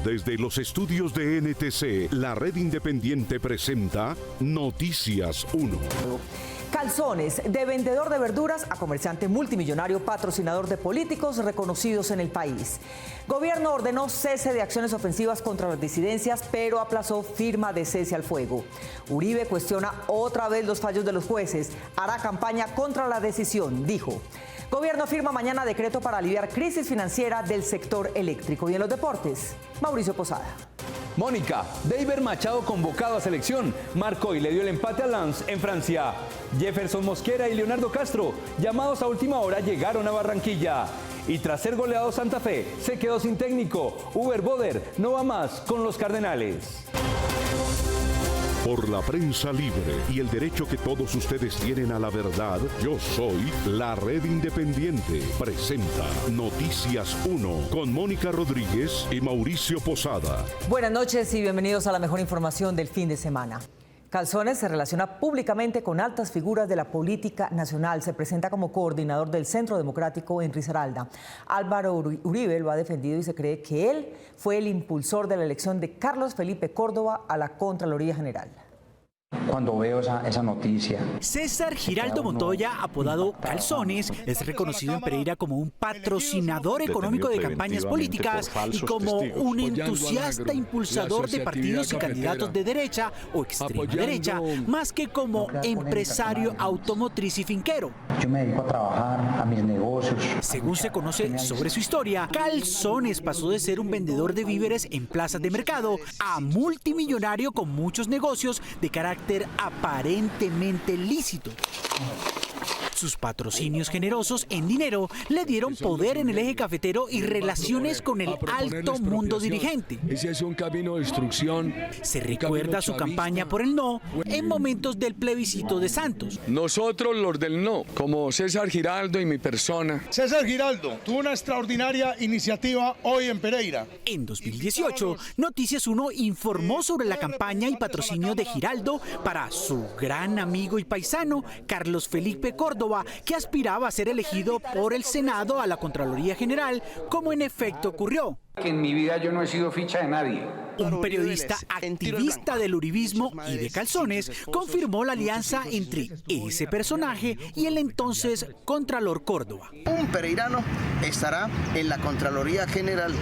Desde los estudios de NTC, la red independiente presenta Noticias 1. Calzones, de vendedor de verduras a comerciante multimillonario, patrocinador de políticos reconocidos en el país. Gobierno ordenó cese de acciones ofensivas contra las disidencias, pero aplazó firma de cese al fuego. Uribe cuestiona otra vez los fallos de los jueces. Hará campaña contra la decisión, dijo. Gobierno firma mañana decreto para aliviar crisis financiera del sector eléctrico. Y en los deportes, Mauricio Posada. Mónica, David Machado convocado a selección, marcó y le dio el empate a Lens en Francia. Jefferson Mosquera y Leonardo Castro, llamados a última hora, llegaron a Barranquilla. Y tras ser goleado Santa Fe, se quedó sin técnico. Uber Boder no va más con los Cardenales. Por la prensa libre y el derecho que todos ustedes tienen a la verdad, yo soy la red independiente. Presenta Noticias 1 con Mónica Rodríguez y Mauricio Posada. Buenas noches y bienvenidos a la mejor información del fin de semana. Calzones se relaciona públicamente con altas figuras de la política nacional. Se presenta como coordinador del Centro Democrático en Risaralda. Álvaro Uribe lo ha defendido y se cree que él fue el impulsor de la elección de Carlos Felipe Córdoba a la Contraloría General. Cuando veo esa noticia. César Giraldo Montoya, apodado Calzones, es reconocido en Pereira como un patrocinador económico de campañas políticas y como un entusiasta impulsador de partidos y candidatos de derecha o extrema derecha, más que como empresario automotriz y finquero. Yo me dedico a trabajar, a mis negocios. Según se conoce sobre su historia, Calzones pasó de ser un vendedor de víveres en plazas de mercado a multimillonario con muchos negocios de carácter aparentemente lícito. Sus patrocinios generosos en dinero le dieron poder en el eje cafetero y relaciones con el alto mundo dirigente. Ese es un camino de destrucción. Se recuerda su campaña por el no en momentos del plebiscito de Santos. Nosotros los del no, como César Giraldo y mi persona. César Giraldo tuvo una extraordinaria iniciativa hoy en Pereira. En 2018, Noticias 1 informó sobre la campaña y patrocinio de Giraldo para su gran amigo y paisano, Carlos Felipe Córdoba, que aspiraba a ser elegido por el Senado a la Contraloría General, como en efecto ocurrió. Que en mi vida yo no he sido ficha de nadie. Un periodista activista del uribismo y de Calzones confirmó la alianza entre ese personaje y el entonces Contralor Córdoba. Un pereirano estará en la Contraloría General.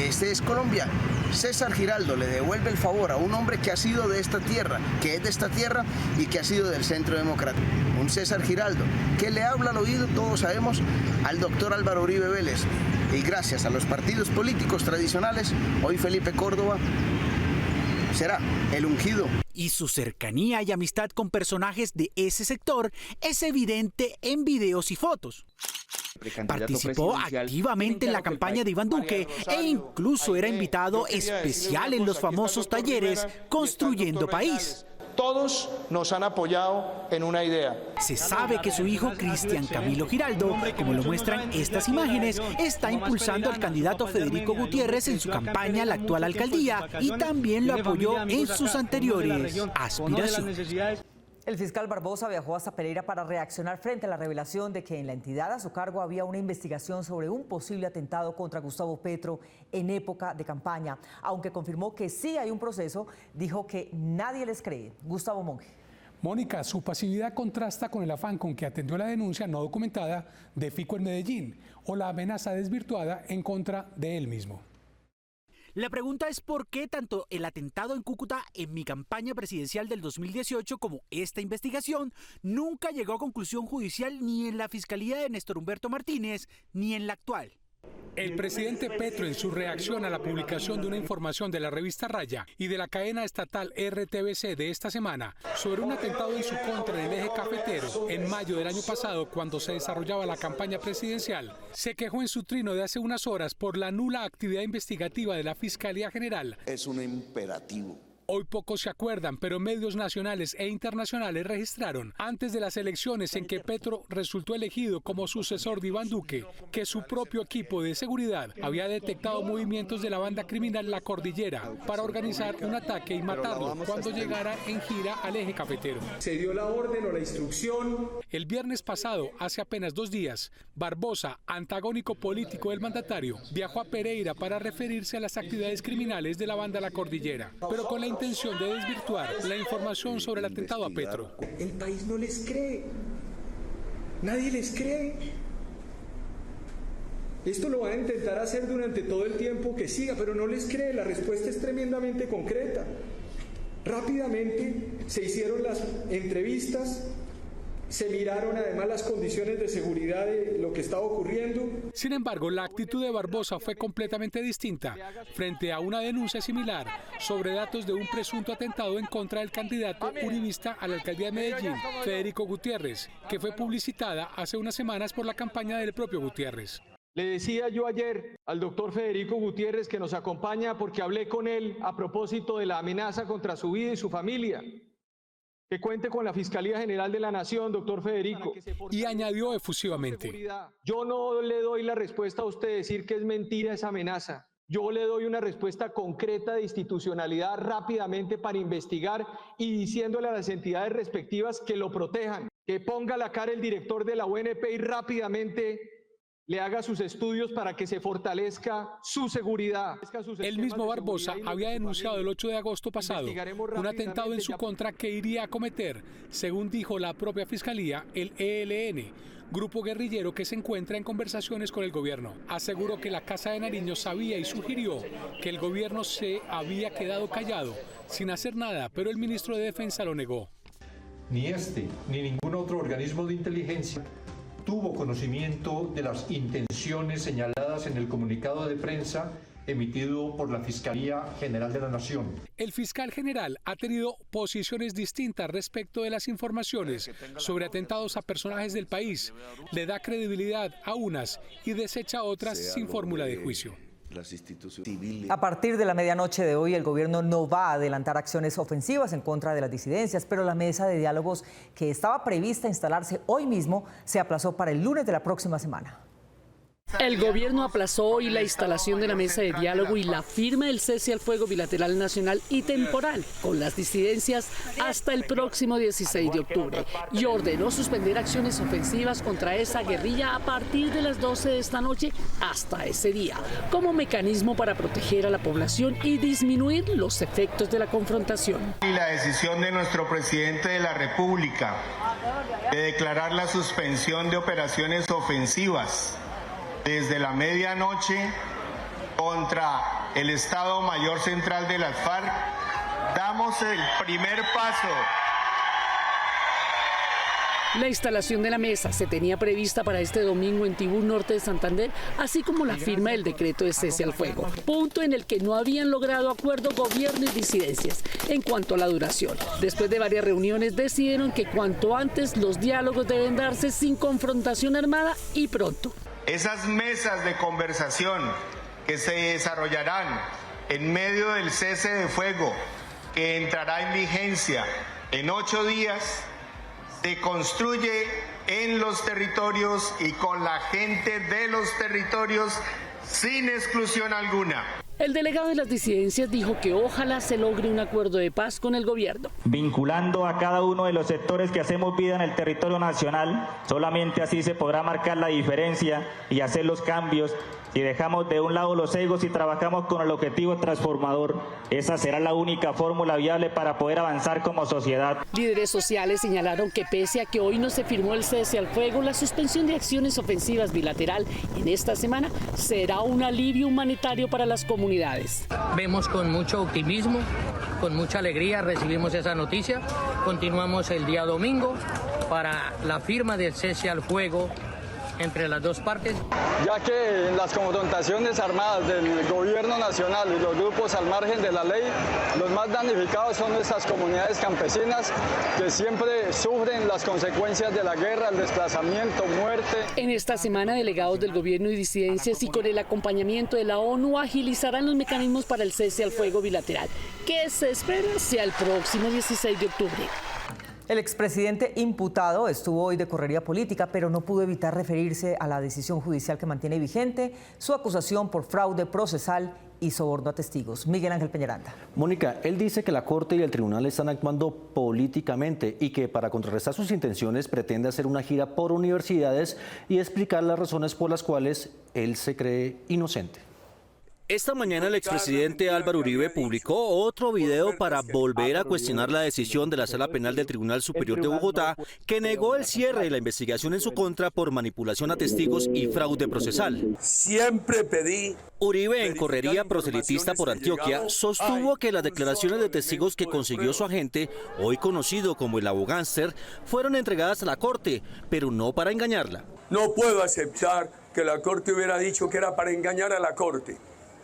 Este es Colombia. César Giraldo le devuelve el favor a un hombre que ha sido de esta tierra, que es de esta tierra y que ha sido del Centro Democrático. Un César Giraldo que le habla al oído, todos sabemos, al doctor Álvaro Uribe Vélez. Y gracias a los partidos políticos tradicionales, hoy Felipe Córdoba será el ungido. Y su cercanía y amistad con personajes de ese sector es evidente en videos y fotos. Participó activamente en la campaña de Iván Duque e incluso era invitado especial en los famosos talleres Construyendo País. Todos nos han apoyado en una idea. Se sabe que su hijo Cristian Camilo Giraldo, como lo muestran estas imágenes, está impulsando al candidato Federico Gutiérrez en su campaña a la actual alcaldía y también lo apoyó en sus anteriores aspiraciones. El fiscal Barbosa viajó hasta Pereira para reaccionar frente a la revelación de que en la entidad a su cargo había una investigación sobre un posible atentado contra Gustavo Petro en época de campaña. Aunque confirmó que sí hay un proceso, dijo que nadie les cree. Gustavo Monge. Mónica, su pasividad contrasta con el afán con que atendió la denuncia no documentada de Fico en Medellín o la amenaza desvirtuada en contra de él mismo. La pregunta es por qué tanto el atentado en Cúcuta en mi campaña presidencial del 2018 como esta investigación nunca llegó a conclusión judicial ni en la fiscalía de Néstor Humberto Martínez ni en la actual. El presidente Petro, en su reacción a la publicación de una información de la revista Raya y de la cadena estatal RTBC de esta semana sobre un atentado en su contra en el eje cafetero en mayo del año pasado, cuando se desarrollaba la campaña presidencial, se quejó en su trino de hace unas horas por la nula actividad investigativa de la Fiscalía General. Es un imperativo Hoy pocos se acuerdan, pero medios nacionales e internacionales registraron antes de las elecciones en que Petro resultó elegido como sucesor de Iván Duque, que su propio equipo de seguridad había detectado movimientos de la banda criminal La Cordillera para organizar un ataque y matarlo cuando llegara en gira al eje cafetero. Se dio la orden o la instrucción. El viernes pasado, hace apenas 2 días, Barbosa, antagónico político del mandatario, viajó a Pereira para referirse a las actividades criminales de la banda La Cordillera, pero con la intención de desvirtuar la información sobre el atentado a Petro. El país no les cree. Nadie les cree. Esto lo van a intentar hacer durante todo el tiempo que siga, pero no les cree. La respuesta es tremendamente concreta. Rápidamente se hicieron las entrevistas, se miraron además las condiciones de seguridad de lo que estaba ocurriendo. Sin embargo, la actitud de Barbosa fue completamente distinta frente a una denuncia similar sobre datos de un presunto atentado en contra del candidato uribista a la alcaldía de Medellín, Federico Gutiérrez, que fue publicitada hace unas semanas por la campaña del propio Gutiérrez. Le decía yo ayer al doctor Federico Gutiérrez, que nos acompaña, porque hablé con él a propósito de la amenaza contra su vida y su familia, que cuente con la Fiscalía General de la Nación, doctor Federico. Y añadió efusivamente: yo no le doy la respuesta a usted decir que es mentira esa amenaza. Yo le doy una respuesta concreta de institucionalidad rápidamente para investigar y diciéndole a las entidades respectivas que lo protejan, que ponga la cara el director de la UNP y rápidamente le haga sus estudios para que se fortalezca su seguridad. El mismo Barbosa había denunciado el 8 de agosto pasado un atentado en su contra que iría a cometer, según dijo la propia Fiscalía, el ELN, grupo guerrillero que se encuentra en conversaciones con el gobierno. Aseguró que la Casa de Nariño sabía y sugirió que el gobierno se había quedado callado, sin hacer nada, pero el ministro de Defensa lo negó. Ni este, ni ningún otro organismo de inteligencia tuvo conocimiento de las intenciones señaladas en el comunicado de prensa emitido por la Fiscalía General de la Nación. El fiscal general ha tenido posiciones distintas respecto de las informaciones sobre atentados a personajes del país. Le da credibilidad a unas y desecha a otras sin fórmula de juicio. A partir de la medianoche de hoy, el gobierno no va a adelantar acciones ofensivas en contra de las disidencias, pero la mesa de diálogos que estaba prevista instalarse hoy mismo se aplazó para el lunes de la próxima semana. El gobierno aplazó hoy la instalación de la mesa de diálogo y la firma del cese al fuego bilateral nacional y temporal con las disidencias hasta el próximo 16 de octubre y ordenó suspender acciones ofensivas contra esa guerrilla a partir de las 12 de esta noche hasta ese día, como mecanismo para proteger a la población y disminuir los efectos de la confrontación. La decisión de nuestro presidente de la República de declarar la suspensión de operaciones ofensivas desde la medianoche contra el Estado Mayor Central de las FARC, damos el primer paso. La instalación de la mesa se tenía prevista para este domingo en Tibú, norte de Santander, así como la firma del decreto de cese al fuego, punto en el que no habían logrado acuerdo gobierno y disidencias en cuanto a la duración. Después de varias reuniones decidieron que cuanto antes los diálogos deben darse sin confrontación armada y pronto. Esas mesas de conversación que se desarrollarán en medio del cese de fuego, que entrará en vigencia en 8 días, se construye en los territorios y con la gente de los territorios sin exclusión alguna. El delegado de las disidencias dijo que ojalá se logre un acuerdo de paz con el gobierno. Vinculando a cada uno de los sectores que hacemos vida en el territorio nacional, solamente así se podrá marcar la diferencia y hacer los cambios. Si dejamos de un lado los egos y trabajamos con el objetivo transformador, esa será la única fórmula viable para poder avanzar como sociedad. Líderes sociales señalaron que pese a que hoy no se firmó el cese al fuego, la suspensión de acciones ofensivas bilateral en esta semana será un alivio humanitario para las comunidades. Vemos con mucho optimismo, con mucha alegría recibimos esa noticia. Continuamos el día domingo para la firma del cese al fuego entre las dos partes. Ya que en las confrontaciones armadas del gobierno nacional y los grupos al margen de la ley, los más damnificados son nuestras comunidades campesinas que siempre sufren las consecuencias de la guerra, el desplazamiento, muerte. En esta semana, delegados del gobierno y disidencias y con el acompañamiento de la ONU agilizarán los mecanismos para el cese al fuego bilateral, que se espera sea el próximo 16 de octubre. El expresidente imputado estuvo hoy de correría política, pero no pudo evitar referirse a la decisión judicial que mantiene vigente su acusación por fraude procesal y soborno a testigos. Miguel Ángel Peñaranda. Mónica, él dice que la Corte y el Tribunal están actuando políticamente y que para contrarrestar sus intenciones pretende hacer una gira por universidades y explicar las razones por las cuales él se cree inocente. Esta mañana el expresidente Álvaro Uribe publicó otro video para volver a cuestionar la decisión de la Sala Penal del Tribunal Superior de Bogotá, que negó el cierre de la investigación en su contra por manipulación a testigos y fraude procesal. Siempre pedí... Uribe, en correría proselitista por Antioquia, sostuvo que las declaraciones de testigos que consiguió su agente, hoy conocido como el abogánster, fueron entregadas a la Corte, pero no para engañarla. No puedo aceptar que la Corte hubiera dicho que era para engañar a la Corte.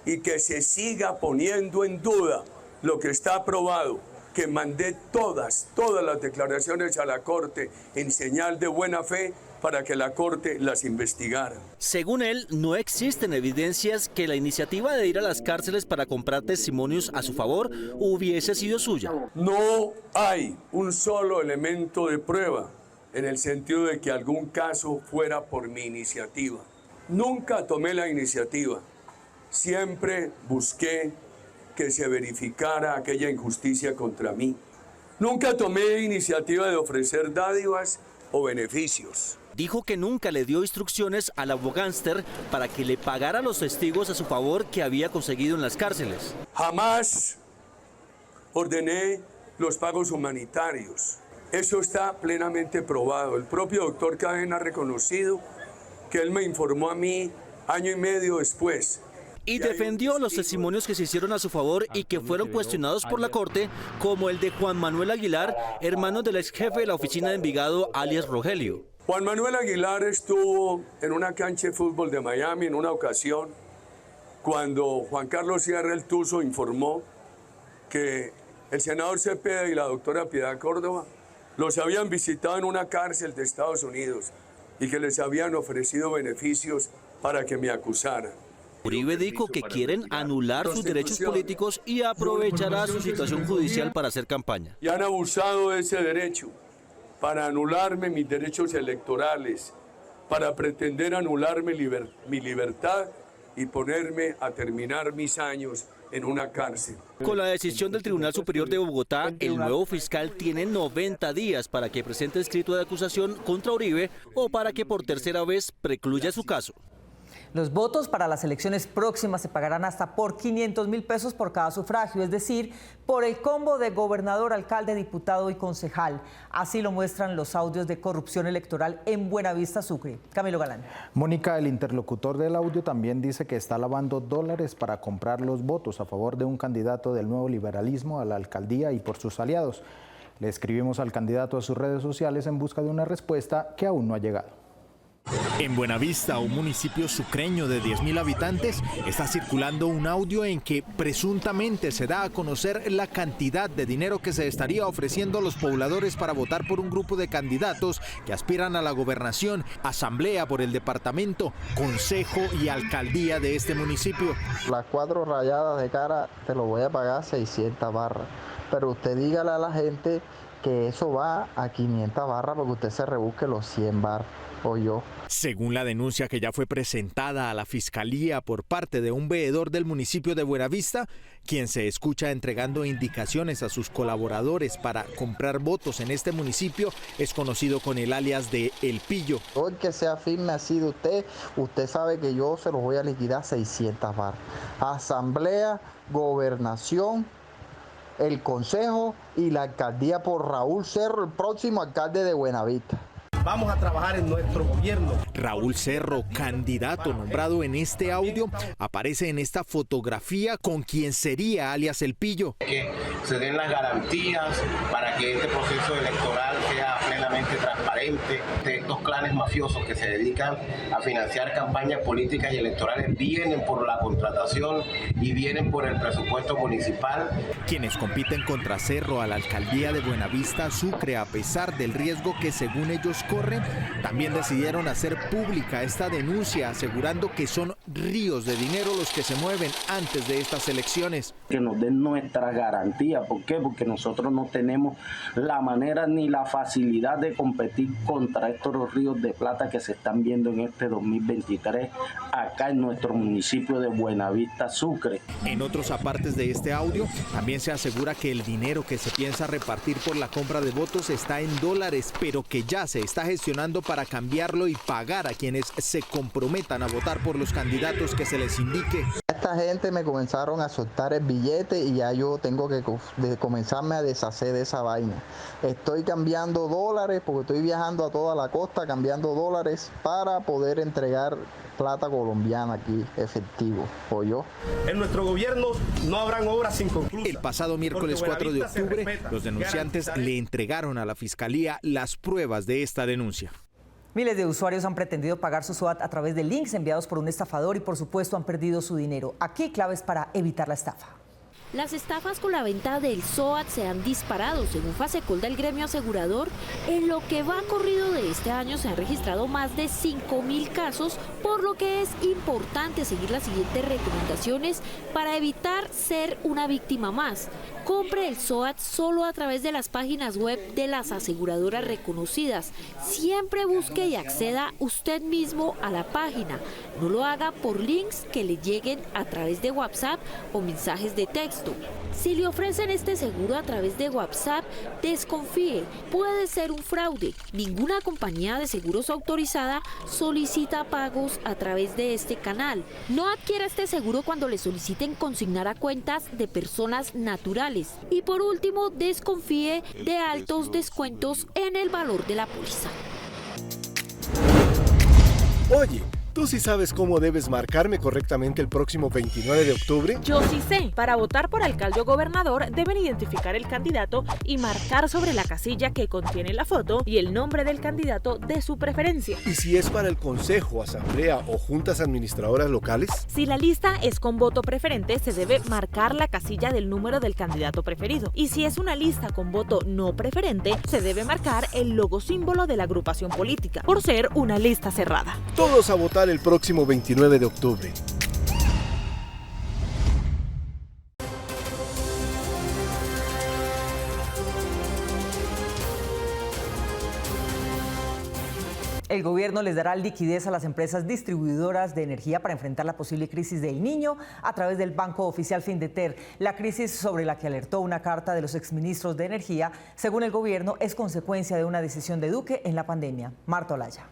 Y que se siga poniendo en duda lo que está aprobado, que mandé todas las declaraciones a la Corte en señal de buena fe para que la Corte las investigara. Según él, no existen evidencias que la iniciativa de ir a las cárceles para comprar testimonios a su favor hubiese sido suya. No hay un solo elemento de prueba en el sentido de que algún caso fuera por mi iniciativa. Nunca tomé la iniciativa. Siempre busqué que se verificara aquella injusticia contra mí. Nunca tomé iniciativa de ofrecer dádivas o beneficios. Dijo que nunca le dio instrucciones al abogánster para que le pagara a los testigos a su favor que había conseguido en las cárceles. Jamás ordené los pagos humanitarios. Eso está plenamente probado. El propio doctor Cadena ha reconocido que él me informó a mí año y medio después. Y defendió los testimonios que se hicieron a su favor y que fueron cuestionados por la Corte, como el de Juan Manuel Aguilar, hermano del ex jefe de la oficina de Envigado, alias Rogelio. Juan Manuel Aguilar estuvo en una cancha de fútbol de Miami en una ocasión cuando Juan Carlos Sierra el Tuzo informó que el senador Cepeda y la doctora Piedad Córdoba los habían visitado en una cárcel de Estados Unidos y que les habían ofrecido beneficios para que me acusaran. Uribe dijo que quieren anular sus derechos políticos y aprovechará su situación judicial para hacer campaña. Y han abusado de ese derecho para anularme mis derechos electorales, para pretender anularme mi libertad y ponerme a terminar mis años en una cárcel. Con la decisión del Tribunal Superior de Bogotá, el nuevo fiscal tiene 90 días para que presente escrito de acusación contra Uribe o para que por tercera vez precluya su caso. Los votos para las elecciones próximas se pagarán hasta por 500.000 pesos por cada sufragio, es decir, por el combo de gobernador, alcalde, diputado y concejal. Así lo muestran los audios de corrupción electoral en Buenavista, Sucre. Camilo Galán. Mónica, el interlocutor del audio también dice que está lavando dólares para comprar los votos a favor de un candidato del nuevo liberalismo a la alcaldía y por sus aliados. Le escribimos al candidato a sus redes sociales en busca de una respuesta que aún no ha llegado. En Buenavista, un municipio sucreño de 10.000 habitantes, está circulando un audio en que presuntamente se da a conocer la cantidad de dinero que se estaría ofreciendo a los pobladores para votar por un grupo de candidatos que aspiran a la gobernación, asamblea por el departamento, consejo y alcaldía de este municipio. Las 4 rayadas de cara te lo voy a pagar 600 barras, pero usted dígale a la gente que eso va a 500 barras porque usted se rebusque los 100 barras. O yo. Según la denuncia que ya fue presentada a la Fiscalía por parte de un veedor del municipio de Buenavista, quien se escucha entregando indicaciones a sus colaboradores para comprar votos en este municipio, es conocido con el alias de El Pillo. Todo el que sea firme así de usted sabe que yo se los voy a liquidar 600 barras. Asamblea, gobernación, el consejo y la alcaldía por Raúl Cerro, el próximo alcalde de Buenavista. Vamos a trabajar en nuestro gobierno. Raúl Cerro, candidato nombrado en este audio, aparece en esta fotografía con quien sería alias El Pillo. Que se den las garantías para que este proceso electoral sea plenamente transparente. Estos clanes mafiosos que se dedican a financiar campañas políticas y electorales vienen por la contratación y vienen por el presupuesto municipal. Quienes compiten contra Cerro a la alcaldía de Buenavista Sucre, a pesar del riesgo que según ellos corren, también decidieron hacer pública esta denuncia, asegurando que son ríos de dinero los que se mueven antes de estas elecciones. Que nos den nuestra garantía. ¿Por qué? Porque nosotros no tenemos la manera ni la facilidad de competir contra estos ríos de plata que se están viendo en este 2023 acá en nuestro municipio de Buenavista Sucre. En otros apartes de este audio también se asegura que el dinero que se piensa repartir por la compra de votos está en dólares, pero que ya se está gestionando para cambiarlo y pagar a quienes se comprometan a votar por los candidatos que se les indique. Esta gente me comenzaron a soltar el billete y ya yo tengo que comenzarme a deshacer de esa vaina. Estoy cambiando dólares porque estoy viajando a toda la costa cambiando dólares para poder entregar plata colombiana aquí efectivo. ¿Oyó? En nuestro gobierno no habrán obras inconclusas. El pasado miércoles 4 de octubre, los denunciantes le entregaron a la Fiscalía las pruebas de esta denuncia. Miles de usuarios han pretendido pagar su SOAT a través de links enviados por un estafador y por supuesto han perdido su dinero. Aquí claves para evitar la estafa. Las estafas con la venta del SOAT se han disparado. Según Fasecol del gremio asegurador, en lo que va corrido de este año se han registrado más de 5.000 casos, por lo que es importante seguir las siguientes recomendaciones para evitar ser una víctima más. Compre el SOAT solo a través de las páginas web de las aseguradoras reconocidas. Siempre busque y acceda usted mismo a la página. No lo haga por links que le lleguen a través de WhatsApp o mensajes de texto. Si le ofrecen este seguro a través de WhatsApp, desconfíe, puede ser un fraude. Ninguna compañía de seguros autorizada solicita pagos a través de este canal. No adquiera este seguro cuando le soliciten consignar a cuentas de personas naturales. Y por último, desconfíe de altos descuentos en el valor de la póliza. Oye, ¿tú sí sabes cómo debes marcarme correctamente el próximo 29 de octubre? Yo sí sé. Para votar por alcalde o gobernador deben identificar el candidato y marcar sobre la casilla que contiene la foto y el nombre del candidato de su preferencia. ¿Y si es para el consejo, asamblea o juntas administradoras locales? Si la lista es con voto preferente, se debe marcar la casilla del número del candidato preferido. Y si es una lista con voto no preferente, se debe marcar el logo símbolo de la agrupación política, por ser una lista cerrada. Todos a votar el próximo 29 de octubre. El gobierno les dará liquidez a las empresas distribuidoras de energía para enfrentar la posible crisis del Niño a través del Banco Oficial Findeter. La crisis sobre la que alertó una carta de los exministros de Energía, según el gobierno, es consecuencia de una decisión de Duque en la pandemia. Marta Olaya.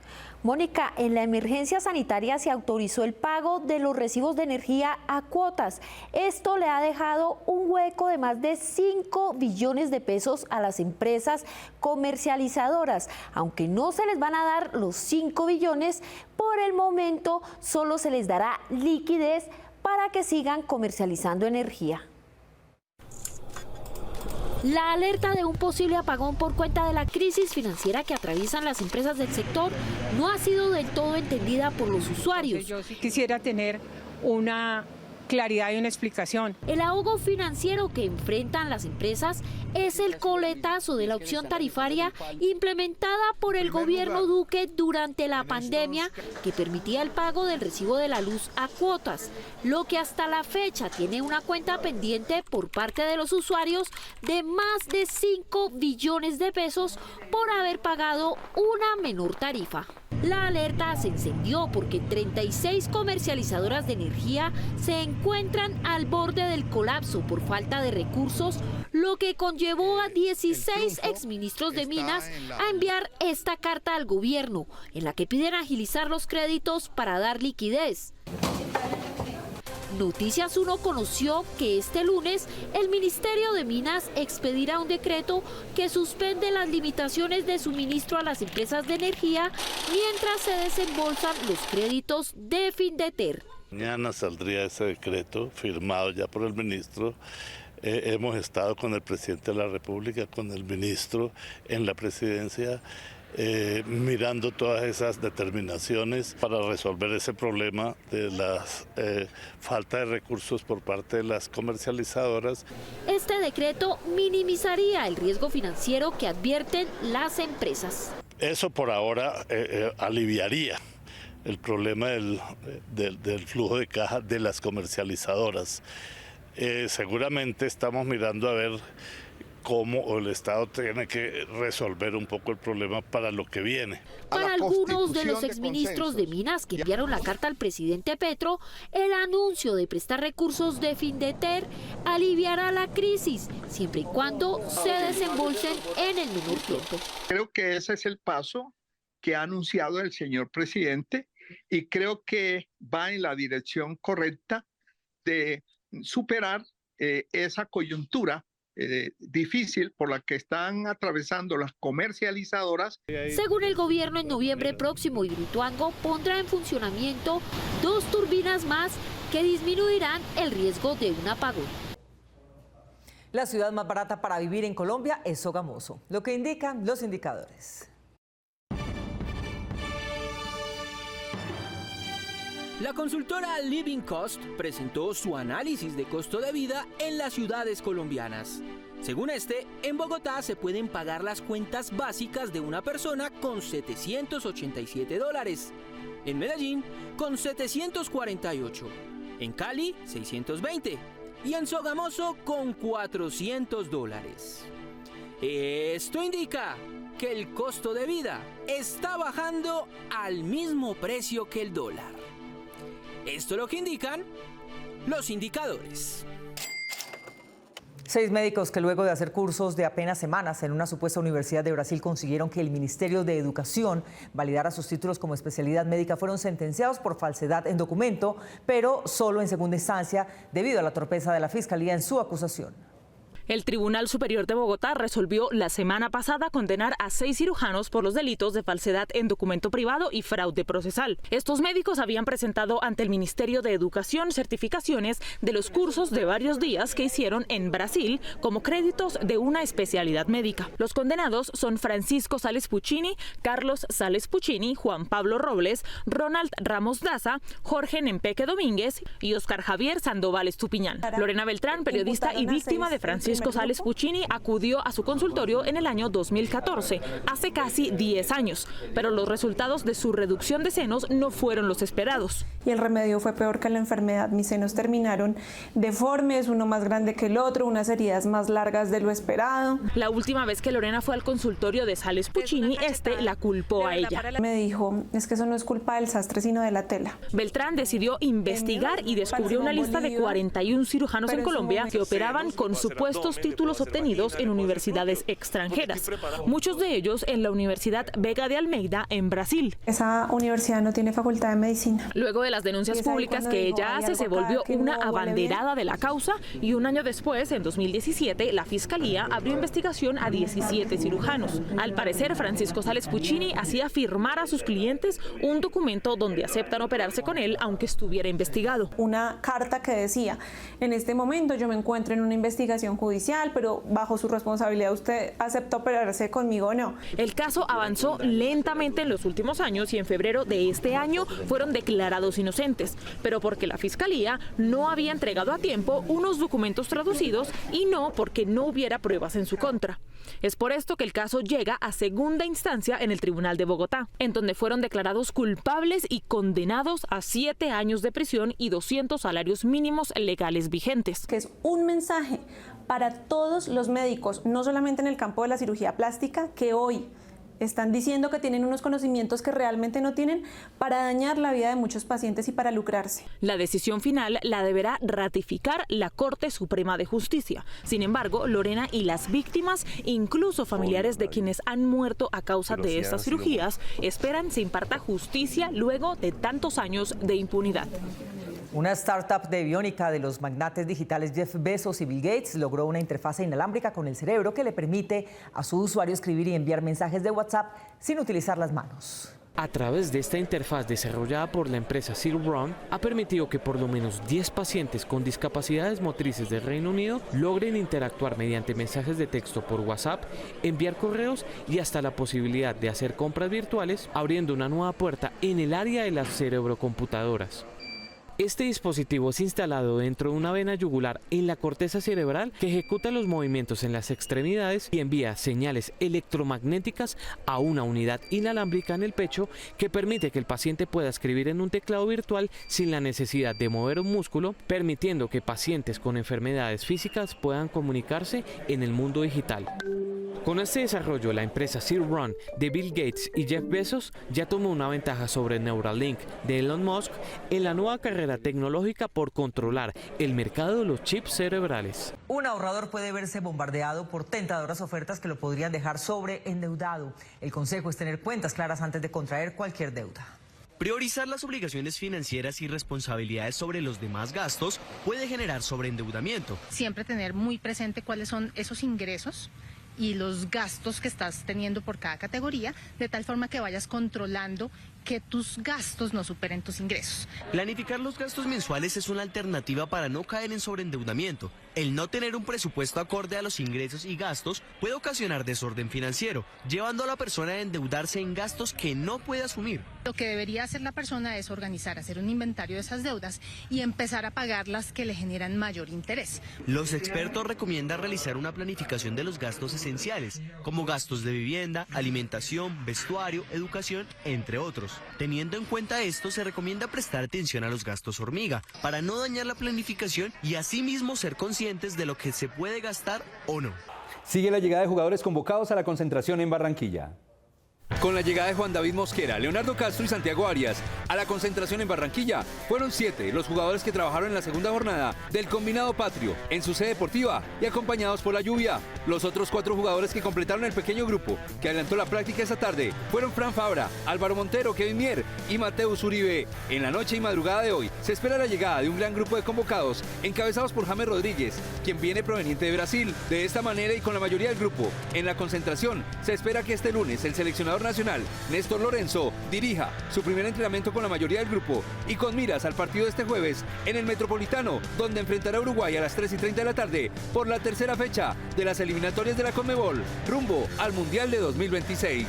Mónica, en la emergencia sanitaria se autorizó el pago de los recibos de energía a cuotas. Esto le ha dejado un hueco de más de 5 billones de pesos a las empresas comercializadoras. Aunque no se les van a dar los 5 billones, por el momento solo se les dará liquidez para que sigan comercializando energía. La alerta de un posible apagón por cuenta de la crisis financiera que atraviesan las empresas del sector no ha sido del todo entendida por los usuarios. Yo sí quisiera tener una claridad y una explicación. El ahogo financiero que enfrentan las empresas es el coletazo de la opción tarifaria implementada por el gobierno Duque durante la pandemia, que permitía el pago del recibo de la luz a cuotas, lo que hasta la fecha tiene una cuenta pendiente por parte de los usuarios de más de 5 billones de pesos por haber pagado una menor tarifa. La alerta se encendió porque 36 comercializadoras de energía se encuentran al borde del colapso por falta de recursos, lo que conllevó a 16 exministros de Minas a enviar esta carta al gobierno, en la que piden agilizar los créditos para dar liquidez. Noticias 1 conoció que este lunes el Ministerio de Minas expedirá un decreto que suspende las limitaciones de suministro a las empresas de energía mientras se desembolsan los créditos de Findeter. Mañana saldría ese decreto firmado ya por el ministro hemos estado con el presidente de la República, con el ministro en la presidencia, mirando todas esas determinaciones para resolver ese problema de la falta de recursos por parte de las comercializadoras. Este decreto minimizaría el riesgo financiero que advierten las empresas. Eso por ahora aliviaría el problema del flujo de caja de las comercializadoras. Seguramente estamos mirando a ver cómo el Estado tiene que resolver un poco el problema para lo que viene. Para algunos de los exministros de Minas que enviaron la carta al presidente Petro, el anuncio de prestar recursos de Findeter aliviará la crisis, siempre y cuando se desembolsen en el menor tiempo. Creo que ese es el paso que ha anunciado el señor presidente y creo que va en la dirección correcta de superar esa coyuntura difícil por la que están atravesando las comercializadoras. Según el gobierno, en noviembre próximo Hidroituango pondrá en funcionamiento 2 turbinas más que disminuirán el riesgo de un apagón. La ciudad más barata para vivir en Colombia es Sogamoso, lo que indican los indicadores. La consultora Living Cost presentó su análisis de costo de vida en las ciudades colombianas. Según este, en Bogotá se pueden pagar las cuentas básicas de una persona con $787, en Medellín con $748, en Cali 620 y en Sogamoso con $400. Esto indica que el costo de vida está bajando al mismo precio que el dólar. Esto es lo que indican los indicadores. 6 médicos que luego de hacer cursos de apenas semanas en una supuesta universidad de Brasil consiguieron que el Ministerio de Educación validara sus títulos como especialidad médica fueron sentenciados por falsedad en documento, pero solo en segunda instancia debido a la torpeza de la Fiscalía en su acusación. El Tribunal Superior de Bogotá resolvió la semana pasada condenar a 6 cirujanos por los delitos de falsedad en documento privado y fraude procesal. Estos médicos habían presentado ante el Ministerio de Educación certificaciones de los cursos de varios días que hicieron en Brasil como créditos de una especialidad médica. Los condenados son Francisco Sales Puccini, Carlos Sales Puccini, Juan Pablo Robles, Ronald Ramos Daza, Jorge Nempeque Domínguez y Oscar Javier Sandoval Estupiñán. Lorena Beltrán, periodista y víctima de Francisco Sales Puccini, acudió a su consultorio en el año 2014, hace casi 10 años, pero los resultados de su reducción de senos no fueron los esperados. Y el remedio fue peor que la enfermedad. Mis senos terminaron deformes, uno más grande que el otro, unas heridas más largas de lo esperado. La última vez que Lorena fue al consultorio de Sales Puccini, la culpó a ella. Me dijo, es que eso no es culpa del sastre, sino de la tela. Beltrán decidió investigar y descubrió una lista de 41 cirujanos en Colombia que operaban con supuestos títulos obtenidos en universidades extranjeras, muchos de ellos en la Universidad Vega de Almeida en Brasil. Esa universidad no tiene facultad de medicina. Luego de las denuncias públicas que ella hace, se volvió una abanderada de la causa y un año después, en 2017, la Fiscalía abrió investigación a 17 cirujanos. Al parecer, Francisco Sales Puccini hacía firmar a sus clientes un documento donde aceptan operarse con él aunque estuviera investigado. Una carta que decía, en este momento yo me encuentro en una investigación judicial, pero bajo su responsabilidad usted acepta operarse conmigo o no. El caso avanzó lentamente en los últimos años y en febrero de este año fueron declarados inocentes, pero porque la Fiscalía no había entregado a tiempo unos documentos traducidos y no porque no hubiera pruebas en su contra. Es por esto que el caso llega a segunda instancia en el Tribunal de Bogotá, en donde fueron declarados culpables y condenados a 7 años de prisión y 200 salarios mínimos legales vigentes. Que es un mensaje para todos los médicos, no solamente en el campo de la cirugía plástica, que hoy están diciendo que tienen unos conocimientos que realmente no tienen para dañar la vida de muchos pacientes y para lucrarse. La decisión final la deberá ratificar la Corte Suprema de Justicia. Sin embargo, Lorena y las víctimas, incluso familiares de quienes han muerto a causa de estas cirugías, esperan se imparta justicia luego de tantos años de impunidad. Una startup de biónica de los magnates digitales Jeff Bezos y Bill Gates logró una interfaz inalámbrica con el cerebro que le permite a su usuario escribir y enviar mensajes de WhatsApp sin utilizar las manos. A través de esta interfaz desarrollada por la empresa CRM, ha permitido que por lo menos 10 pacientes con discapacidades motrices del Reino Unido logren interactuar mediante mensajes de texto por WhatsApp, enviar correos y hasta la posibilidad de hacer compras virtuales, abriendo una nueva puerta en el área de las cerebrocomputadoras. Este dispositivo es instalado dentro de una vena yugular en la corteza cerebral que ejecuta los movimientos en las extremidades y envía señales electromagnéticas a una unidad inalámbrica en el pecho que permite que el paciente pueda escribir en un teclado virtual sin la necesidad de mover un músculo, permitiendo que pacientes con enfermedades físicas puedan comunicarse en el mundo digital. Con este desarrollo, la empresa CRM de Bill Gates y Jeff Bezos ya tomó una ventaja sobre Neuralink de Elon Musk en la nueva carrera tecnológica por controlar el mercado de los chips cerebrales. Un ahorrador puede verse bombardeado por tentadoras ofertas que lo podrían dejar sobreendeudado. El consejo es tener cuentas claras antes de contraer cualquier deuda. Priorizar las obligaciones financieras y responsabilidades sobre los demás gastos puede generar sobreendeudamiento. Siempre tener muy presente cuáles son esos ingresos y los gastos que estás teniendo por cada categoría, de tal forma que vayas controlando que tus gastos no superen tus ingresos. Planificar los gastos mensuales es una alternativa para no caer en sobreendeudamiento. El no tener un presupuesto acorde a los ingresos y gastos puede ocasionar desorden financiero, llevando a la persona a endeudarse en gastos que no puede asumir. Lo que debería hacer la persona es organizar, hacer un inventario de esas deudas y empezar a pagar las que le generan mayor interés. Los expertos recomiendan realizar una planificación de los gastos esenciales, como gastos de vivienda, alimentación, vestuario, educación, entre otros. Teniendo en cuenta esto, se recomienda prestar atención a los gastos hormiga, para no dañar la planificación y asimismo ser conscientes de lo que se puede gastar o no. Sigue la llegada de jugadores convocados a la concentración en Barranquilla. Con la llegada de Juan David Mosquera, Leonardo Castro y Santiago Arias a la concentración en Barranquilla, fueron 7 los jugadores que trabajaron en la segunda jornada del Combinado Patrio en su sede deportiva y acompañados por la lluvia. Los otros 4 jugadores que completaron el pequeño grupo que adelantó la práctica esta tarde fueron Fran Fabra, Álvaro Montero, Kevin Mier y Mateus Uribe. En la noche y madrugada de hoy se espera la llegada de un gran grupo de convocados encabezados por James Rodríguez, quien viene proveniente de Brasil. De esta manera y con la mayoría del grupo en la concentración, se espera que este lunes el seleccionador nacional, Néstor Lorenzo, dirija su primer entrenamiento con la mayoría del grupo y con miras al partido de este jueves en el Metropolitano, donde enfrentará a Uruguay a las 3:30 de la tarde por la tercera fecha de las eliminatorias de la Conmebol, rumbo al Mundial de 2026.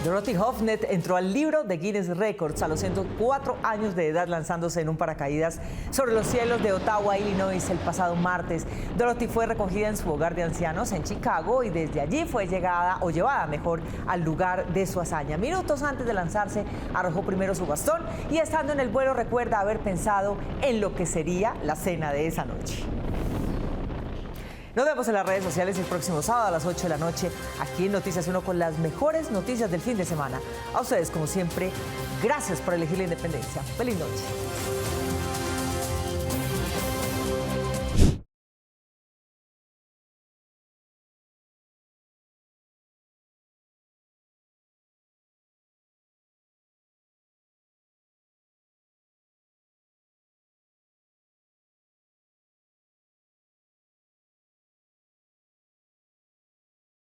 Dorothy Hoffnet entró al libro de Guinness Records a los 104 años de edad lanzándose en un paracaídas sobre los cielos de Ottawa, Illinois, el pasado martes. Dorothy fue recogida en su hogar de ancianos en Chicago y desde allí fue llevada al lugar de su hazaña. Minutos antes de lanzarse, arrojó primero su bastón y estando en el vuelo recuerda haber pensado en lo que sería la cena de esa noche. Nos vemos en las redes sociales el próximo sábado a las 8 de la noche, aquí en Noticias 1 con las mejores noticias del fin de semana. A ustedes, como siempre, gracias por elegir la independencia. Feliz noche.